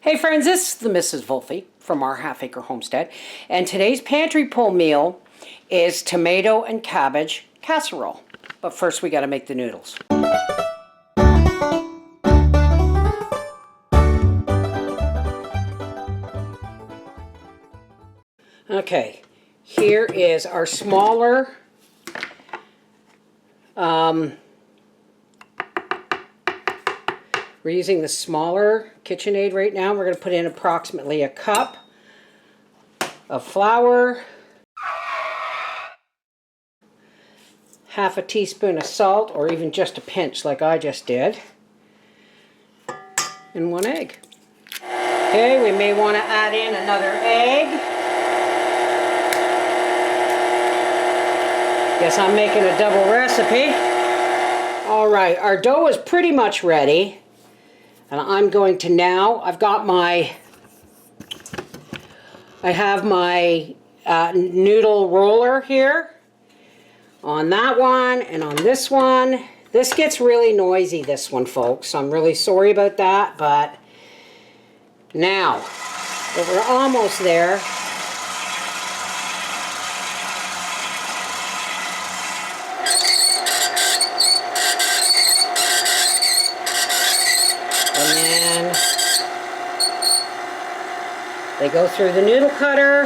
Hey friends, this is the Mrs. Wolfie from Our Half Acre Homestead, and today's pantry pull meal is tomato and cabbage casserole. But first we got to make the noodles. Okay, here is our smaller we're using the smaller KitchenAid right now. We're going to put in approximately a cup of flour, half a teaspoon of salt, or even just a pinch like I just did, and 1 egg. Okay, we may want to add in another egg. Guess I'm making a double recipe. All right, our dough is pretty much ready. And I'm going to now, I have my noodle roller here on that one and on this one. This gets really noisy, this one, folks. I'm really sorry about that, but now that we're almost there, they go through the noodle cutter,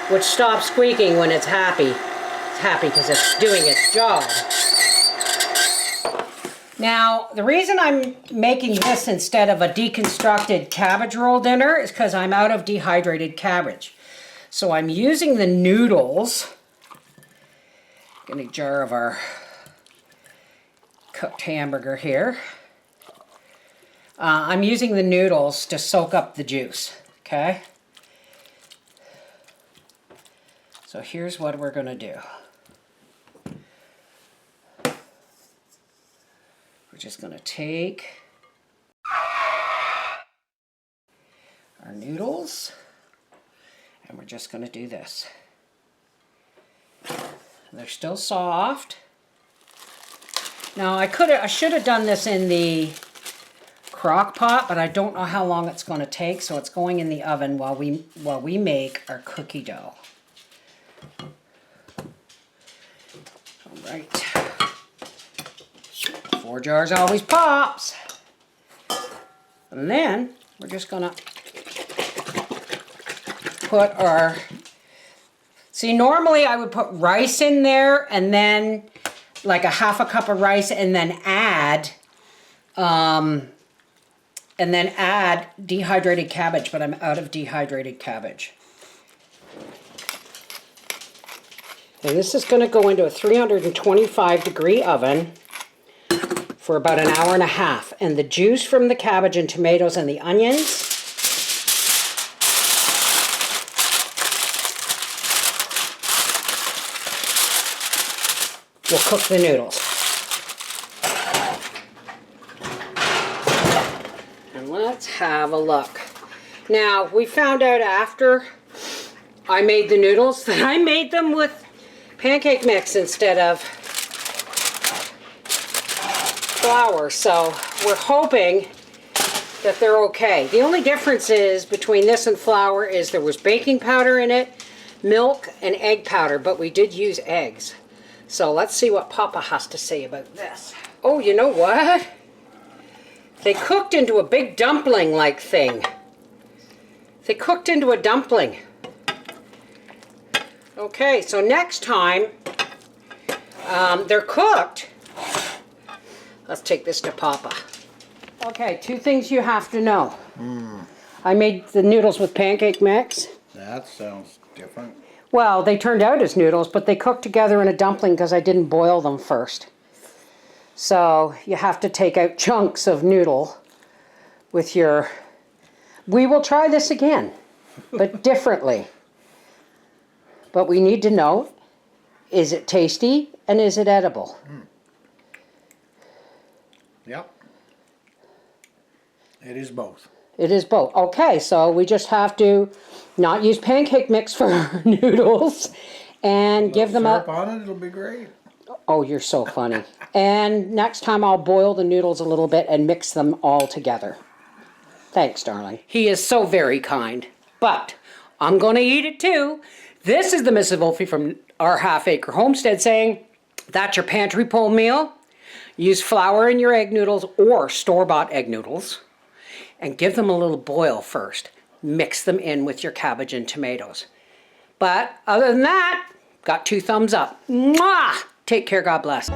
which stops squeaking when it's happy. It's happy because it's doing its job. Now, the reason I'm making this instead of a deconstructed cabbage roll dinner is because I'm out of dehydrated cabbage. So I'm using the noodles. Get a jar of our cooked hamburger here. I'm using the noodles to soak up the juice. Okay, so here's what we're going to do. We're just going to take our noodles and we're just going to do this. They're still soft. Now I should have done this in the crock pot, but I don't know how long it's going to take, so it's going in the oven while we make our cookie dough. All right. 4 jars always pops. And then we're just going to put our... See, normally I would put rice in there and then like a half a cup of rice and then add dehydrated cabbage, but I'm out of dehydrated cabbage. And this is going to go into a 325-degree oven for about an hour and a half. And the juice from the cabbage and tomatoes and the onions will cook the noodles. Let's have a look. Now, we found out after I made the noodles that I made them with pancake mix instead of flour. So we're hoping that they're okay. The only difference is between this and flour is there was baking powder in it, milk, and egg powder, but we did use eggs. So let's see what Papa has to say about this. Oh, you know what? They cooked into a big dumpling-like thing. They cooked into a dumpling. Okay, so next time they're cooked, let's take this to Papa. Okay, 2 things you have to know. I made the noodles with pancake mix. That sounds different. Well, they turned out as noodles, but they cooked together in a dumpling because I didn't boil them first. So you have to take out chunks of noodle with your... We will try this again, but differently. But we need to know, is it tasty and is it edible? Yep. It is both. It is both. Okay, so we just have to not use pancake mix for our noodles and give them a... syrup on it, it'll be great. Oh, you're so funny. And next time I'll boil the noodles a little bit and mix them all together. Thanks, darling. He is so very kind. But I'm going to eat it too. This is the Mrs. Wolfie from Our Half Acre Homestead saying, that's your pantry pull meal. Use flour in your egg noodles or store-bought egg noodles. And give them a little boil first. Mix them in with your cabbage and tomatoes. But other than that, got 2 thumbs up. Mwah! Take care, God bless.